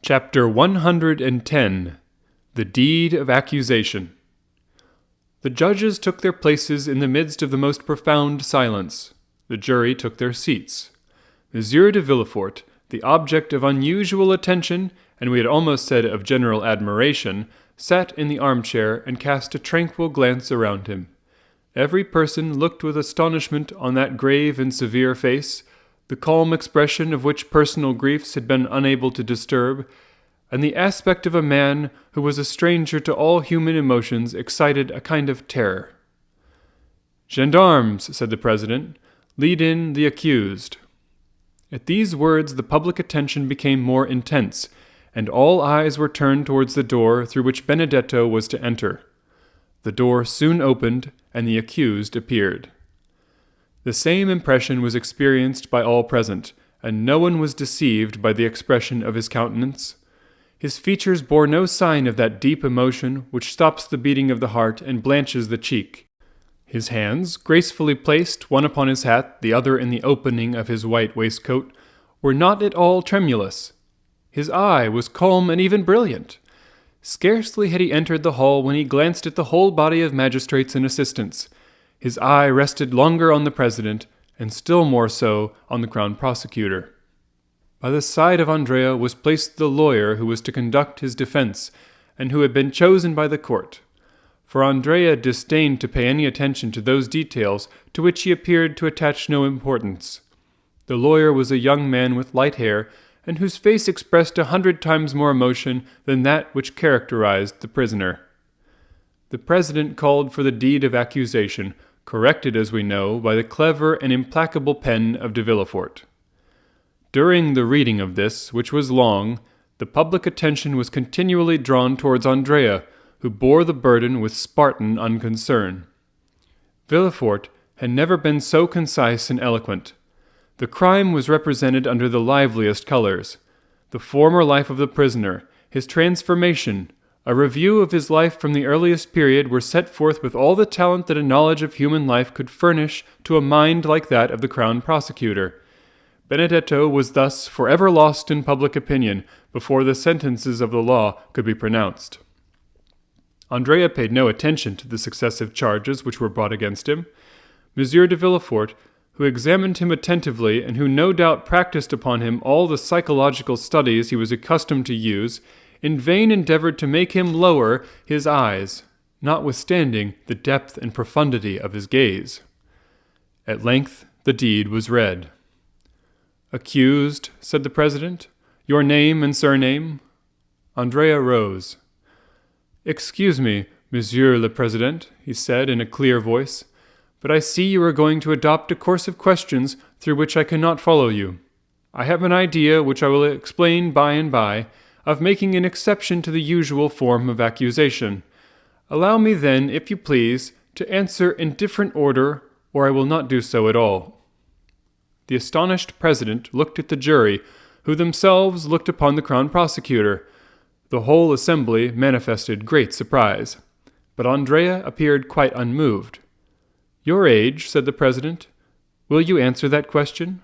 Chapter 110 The Deed of Accusation. The judges took their places in the midst of the most profound silence. The jury took their seats. Monsieur de Villefort, the object of unusual attention, and we had almost said of general admiration, sat in the armchair and cast a tranquil glance around him. Every person looked with astonishment on that grave and severe face, the calm expression of which personal griefs had been unable to disturb, and the aspect of a man who was a stranger to all human emotions excited a kind of terror. "Gendarmes," said the president, "lead in the accused." At these words the public attention became more intense, and all eyes were turned towards the door through which Benedetto was to enter. The door soon opened, and the accused appeared. The same impression was experienced by all present, and no one was deceived by the expression of his countenance. His features bore no sign of that deep emotion which stops the beating of the heart and blanches the cheek. His hands, gracefully placed, one upon his hat, the other in the opening of his white waistcoat, were not at all tremulous. His eye was calm and even brilliant. Scarcely had he entered the hall when he glanced at the whole body of magistrates and assistants. His eye rested longer on the president, and still more so on the crown prosecutor. By the side of Andrea was placed the lawyer who was to conduct his defense, and who had been chosen by the court. For Andrea disdained to pay any attention to those details to which he appeared to attach no importance. The lawyer was a young man with light hair, and whose face expressed 100 times more emotion than that which characterized the prisoner. The president called for the deed of accusation, corrected, as we know, by the clever and implacable pen of de Villefort. During the reading of this, which was long, the public attention was continually drawn towards Andrea, who bore the burden with Spartan unconcern. Villefort had never been so concise and eloquent. The crime was represented under the liveliest colors. The former life of the prisoner, his transformation, a review of his life from the earliest period were set forth with all the talent that a knowledge of human life could furnish to a mind like that of the crown prosecutor. Benedetto was thus forever lost in public opinion before the sentences of the law could be pronounced. Andrea paid no attention to the successive charges which were brought against him. Monsieur de Villefort, who examined him attentively and who no doubt practiced upon him all the psychological studies he was accustomed to use, in vain endeavored to make him lower his eyes, notwithstanding the depth and profundity of his gaze. At length the deed was read. "Accused," said the president, "your name and surname?" Andrea rose. "Excuse me, Monsieur le Président," he said in a clear voice, "but I see you are going to adopt a course of questions through which I cannot follow you. I have an idea, which I will explain by and by, of making an exception to the usual form of accusation. Allow me then, if you please, to answer in different order, or I will not do so at all." The astonished president looked at the jury, who themselves looked upon the crown prosecutor. The whole assembly manifested great surprise, but Andrea appeared quite unmoved. "Your age," said the president. "Will you answer that question?"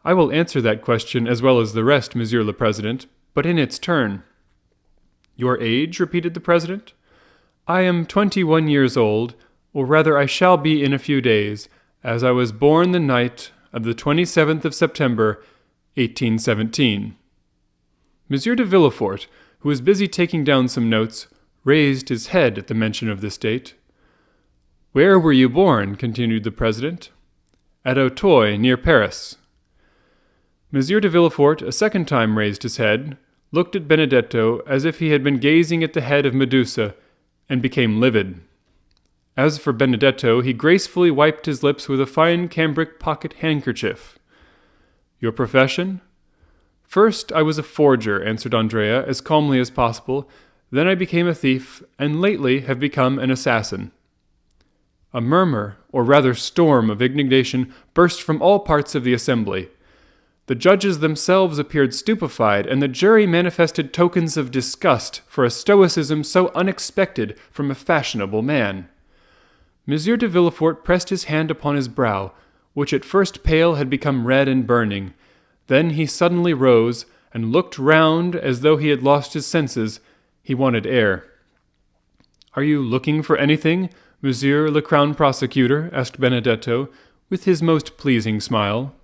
"I will answer that question as well as the rest, Monsieur le Président, but in its turn." "Your age?" repeated the president. "I am 21 years old, or rather I shall be in a few days, as I was born the night of the 27th of September, 1817. Monsieur de Villefort, who was busy taking down some notes, raised his head at the mention of this date. "Where were you born?" continued the president. "At Auteuil, near Paris." Monsieur de Villefort a second time raised his head, looked at Benedetto as if he had been gazing at the head of Medusa, and became livid. As for Benedetto, he gracefully wiped his lips with a fine cambric pocket handkerchief. "Your profession?" "First I was a forger," answered Andrea as calmly as possible. "Then I became a thief, and lately have become an assassin." A murmur, or rather storm, of indignation burst from all parts of the assembly. The judges themselves appeared stupefied, and the jury manifested tokens of disgust for a stoicism so unexpected from a fashionable man. Monsieur de Villefort pressed his hand upon his brow, which at first pale had become red and burning. Then he suddenly rose, and looked round as though he had lost his senses. He wanted air. "Are you looking for anything, Monsieur le Crown Prosecutor?" asked Benedetto, with his most pleasing smile.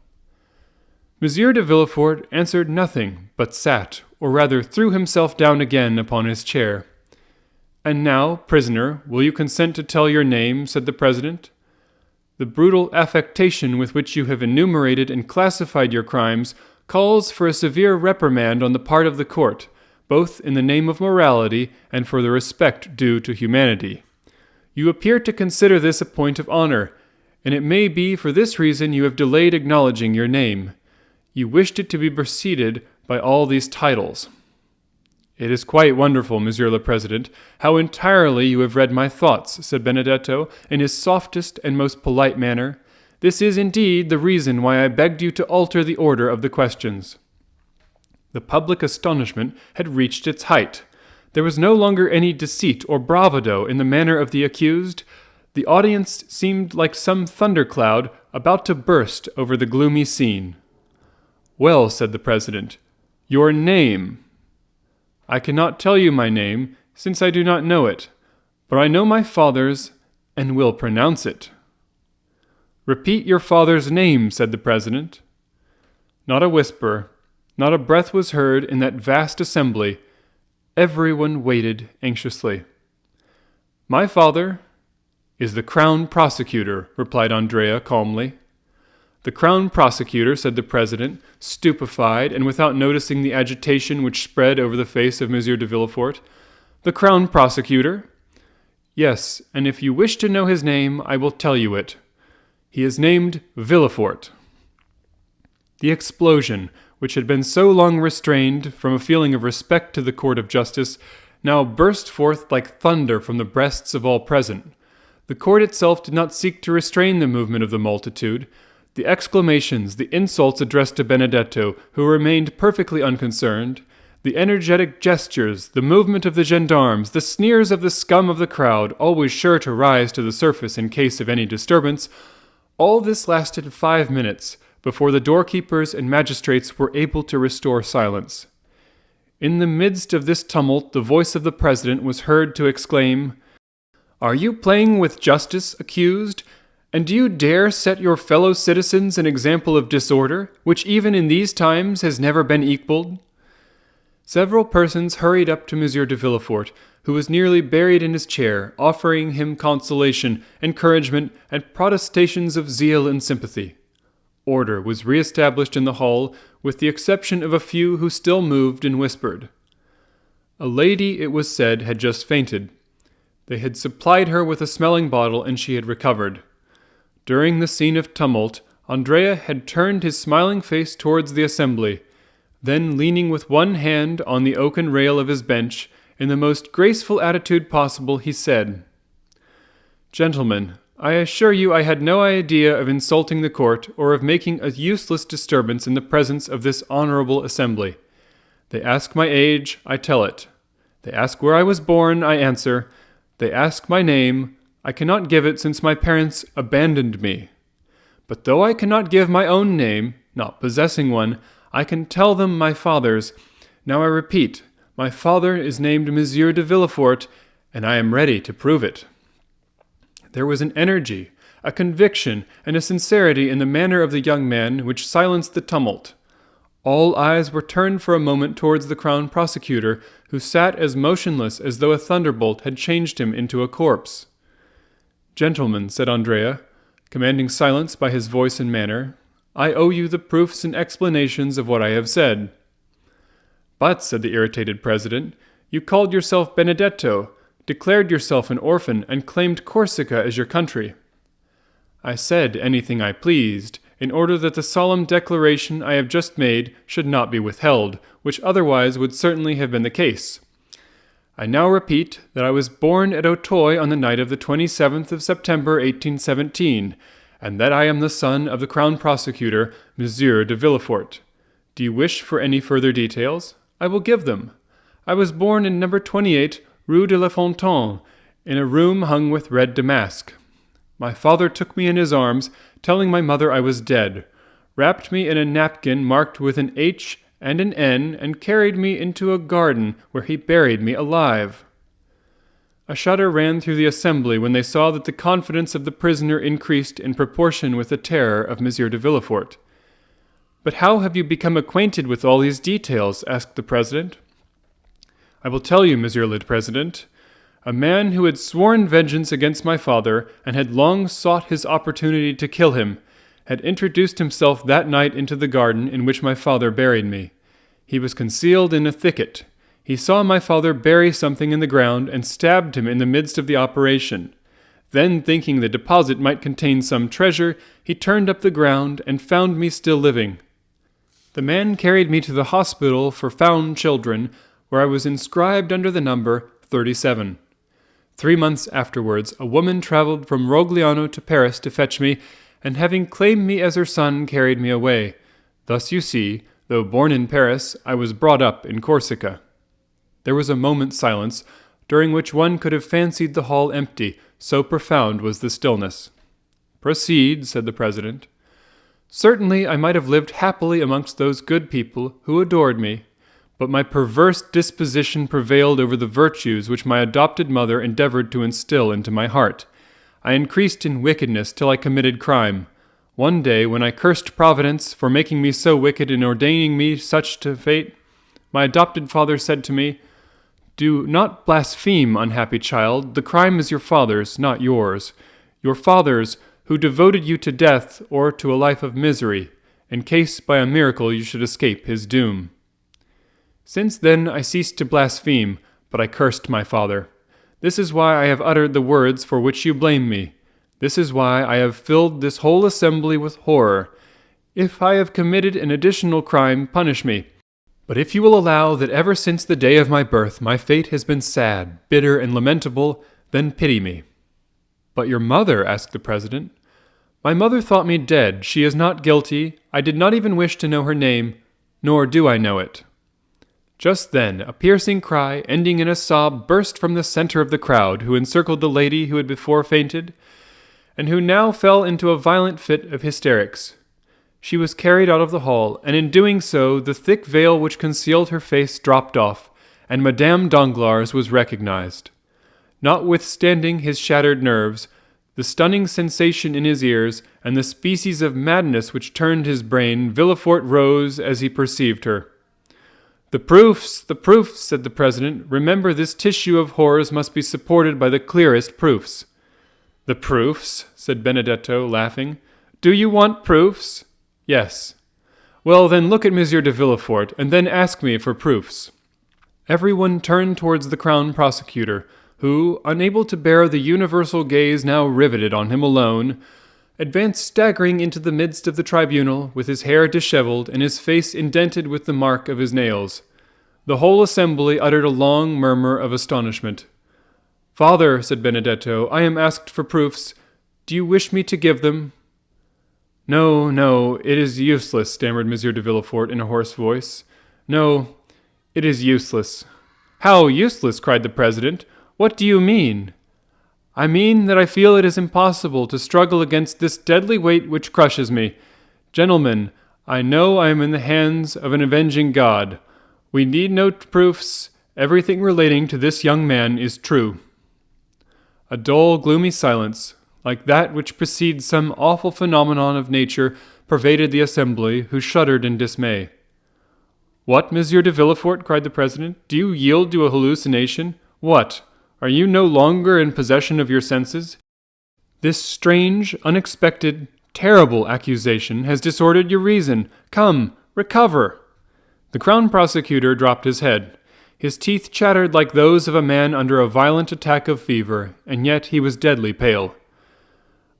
Monsieur de Villefort answered nothing, but sat, or rather threw himself down again upon his chair. "And now, prisoner, will you consent to tell your name?" said the president. "The brutal affectation with which you have enumerated and classified your crimes calls for a severe reprimand on the part of the court, both in the name of morality and for the respect due to humanity. You appear to consider this a point of honor, and it may be for this reason you have delayed acknowledging your name. You wished it to be preceded by all these titles." "It is quite wonderful, Monsieur le President, how entirely you have read my thoughts," said Benedetto, in his softest and most polite manner. "This is indeed the reason why I begged you to alter the order of the questions." The public astonishment had reached its height. There was no longer any deceit or bravado in the manner of the accused. The audience seemed like some thundercloud about to burst over the gloomy scene. "Well," said the president, "your name?" "I cannot tell you my name, since I do not know it, but I know my father's, and will pronounce it." "Repeat your father's name," said the president. Not a whisper, not a breath was heard in that vast assembly. Everyone waited anxiously. "My father is the Crown Prosecutor," replied Andrea calmly. "The Crown Prosecutor," said the president, stupefied and without noticing the agitation which spread over the face of Monsieur de Villefort. "The Crown Prosecutor?" "Yes, and if you wish to know his name, I will tell you it. He is named Villefort." The explosion, which had been so long restrained from a feeling of respect to the court of justice, now burst forth like thunder from the breasts of all present. The court itself did not seek to restrain the movement of the multitude. The exclamations, the insults addressed to Benedetto, who remained perfectly unconcerned, the energetic gestures, the movement of the gendarmes, the sneers of the scum of the crowd, always sure to rise to the surface in case of any disturbance, all this lasted 5 minutes before the doorkeepers and magistrates were able to restore silence. In the midst of this tumult, the voice of the president was heard to exclaim, "Are you playing with justice, accused? And do you dare set your fellow citizens an example of disorder, which even in these times has never been equaled?" Several persons hurried up to Monsieur de Villefort, who was nearly buried in his chair, offering him consolation, encouragement, and protestations of zeal and sympathy. Order was re-established in the hall, with the exception of a few who still moved and whispered. A lady, it was said, had just fainted. They had supplied her with a smelling bottle, and she had recovered. During the scene of tumult, Andrea had turned his smiling face towards the assembly. Then, leaning with one hand on the oaken rail of his bench, in the most graceful attitude possible, he said, "Gentlemen, I assure you I had no idea of insulting the court or of making a useless disturbance in the presence of this honorable assembly. They ask my age, I tell it. They ask where I was born, I answer. They ask my name. I cannot give it since my parents abandoned me. But though I cannot give my own name, not possessing one, I can tell them my father's. Now I repeat, my father is named Monsieur de Villefort, and I am ready to prove it." There was an energy, a conviction, and a sincerity in the manner of the young man which silenced the tumult. All eyes were turned for a moment towards the Crown Prosecutor, who sat as motionless as though a thunderbolt had changed him into a corpse. "Gentlemen," said Andrea, commanding silence by his voice and manner, "I owe you the proofs and explanations of what I have said." "But," said the irritated president, "you called yourself Benedetto, declared yourself an orphan, and claimed Corsica as your country." "I said anything I pleased, in order that the solemn declaration I have just made should not be withheld, which otherwise would certainly have been the case. I now repeat that I was born at Auteuil on the night of the 27th of September, 1817, and that I am the son of the Crown Prosecutor, Monsieur de Villefort. Do you wish for any further details? I will give them. I was born in number 28, Rue de la Fontaine, in a room hung with red damask. My father took me in his arms, telling my mother I was dead, wrapped me in a napkin marked with an H and an N, and carried me into a garden where he buried me alive." A shudder ran through the assembly when they saw that the confidence of the prisoner increased in proportion with the terror of Monsieur de Villefort. "But how have you become acquainted with all these details?" asked the president. "I will tell you, Monsieur le President. A man who had sworn vengeance against my father, and had long sought his opportunity to kill him, had introduced himself that night into the garden in which my father buried me. He was concealed in a thicket. He saw my father bury something in the ground, and stabbed him in the midst of the operation. Then, thinking the deposit might contain some treasure, he turned up the ground, and found me still living. The man carried me to the hospital for found children, where I was inscribed under the number 37. 3 months afterwards, a woman traveled from Rogliano to Paris to fetch me, and having claimed me as her son, carried me away. Thus you see, though born in Paris, I was brought up in Corsica." There was a moment's silence, during which one could have fancied the hall empty, so profound was the stillness. "Proceed," said the president. "Certainly I might have lived happily amongst those good people who adored me, but my perverse disposition prevailed over the virtues which my adopted mother endeavored to instill into my heart. I increased in wickedness till I committed crime. One day, when I cursed Providence for making me so wicked and ordaining me such to fate, my adopted father said to me, 'Do not blaspheme, unhappy child. The crime is your father's, not yours. Your father's, who devoted you to death or to a life of misery, in case by a miracle you should escape his doom.' Since then I ceased to blaspheme, but I cursed my father. This is why I have uttered the words for which you blame me. This is why I have filled this whole assembly with horror. If I have committed an additional crime, punish me. But if you will allow that ever since the day of my birth my fate has been sad, bitter, and lamentable, then pity me." "But your mother?" asked the president. "My mother thought me dead. She is not guilty. I did not even wish to know her name, nor do I know it." Just then a piercing cry, ending in a sob, burst from the center of the crowd, who encircled the lady who had before fainted, and who now fell into a violent fit of hysterics. She was carried out of the hall, and in doing so the thick veil which concealed her face dropped off, and Madame Danglars was recognized. Notwithstanding his shattered nerves, the stunning sensation in his ears, and the species of madness which turned his brain, Villefort rose as he perceived her. The proofs," said the president. "Remember, this tissue of horrors must be supported by the clearest proofs." "The proofs?" said Benedetto, laughing. "Do you want proofs?" "Yes." "Well, then look at Monsieur de Villefort, and then ask me for proofs." Everyone turned towards the crown prosecutor, who, unable to bear the universal gaze now riveted on him alone, advanced staggering into the midst of the tribunal, with his hair disheveled and his face indented with the mark of his nails. The whole assembly uttered a long murmur of astonishment. "Father," said Benedetto, "I am asked for proofs. Do you wish me to give them?" "No, no, it is useless," stammered Monsieur de Villefort in a hoarse voice. "No, it is useless." "How useless?" cried the president. "What do you mean?" "I mean that I feel it is impossible to struggle against this deadly weight which crushes me. Gentlemen, I know I am in the hands of an avenging God. We need no proofs. Everything relating to this young man is true." A dull, gloomy silence, like that which precedes some awful phenomenon of nature, pervaded the assembly, who shuddered in dismay. "What, Monsieur de Villefort?" cried the president. "Do you yield to a hallucination? What? Are you no longer in possession of your senses? This strange, unexpected, terrible accusation has disordered your reason. Come, recover!" The crown prosecutor dropped his head. His teeth chattered like those of a man under a violent attack of fever, and yet he was deadly pale.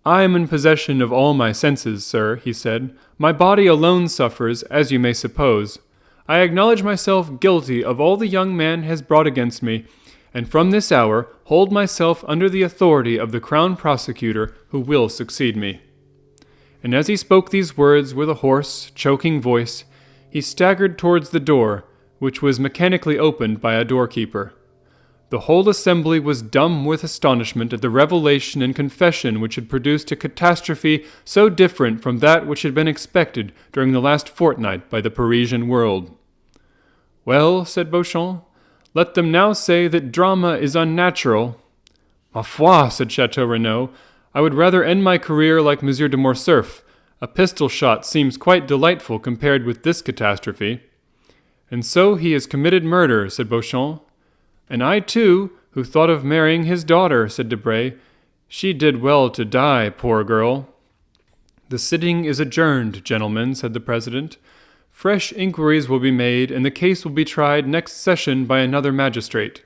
"I am in possession of all my senses, sir," he said. "My body alone suffers, as you may suppose. I acknowledge myself guilty of all the young man has brought against me, and from this hour hold myself under the authority of the crown prosecutor who will succeed me." And as he spoke these words with a hoarse, choking voice, he staggered towards the door, which was mechanically opened by a doorkeeper. The whole assembly was dumb with astonishment at the revelation and confession which had produced a catastrophe so different from that which had been expected during the last fortnight by the Parisian world. "Well," said Beauchamp, "let them now say that drama is unnatural." "Ma foi," said Chateau Renaud, "I would rather end my career like Monsieur de Morcerf. A pistol shot seems quite delightful compared with this catastrophe." "And so he has committed murder," said Beauchamp. "And I too, who thought of marrying his daughter," said Debray. "She did well to die, poor girl." "The sitting is adjourned, gentlemen," said the president. "Fresh inquiries will be made, and the case will be tried next session by another magistrate."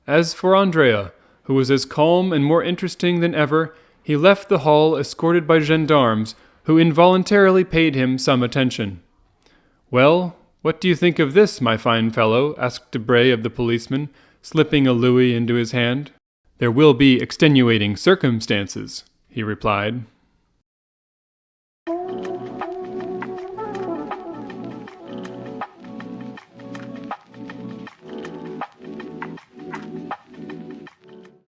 As for Andrea, who was as calm and more interesting than ever, he left the hall escorted by gendarmes, who involuntarily paid him some attention. "Well, what do you think of this, my fine fellow?" asked Debray of the policeman, slipping a louis into his hand. "There will be extenuating circumstances," he replied.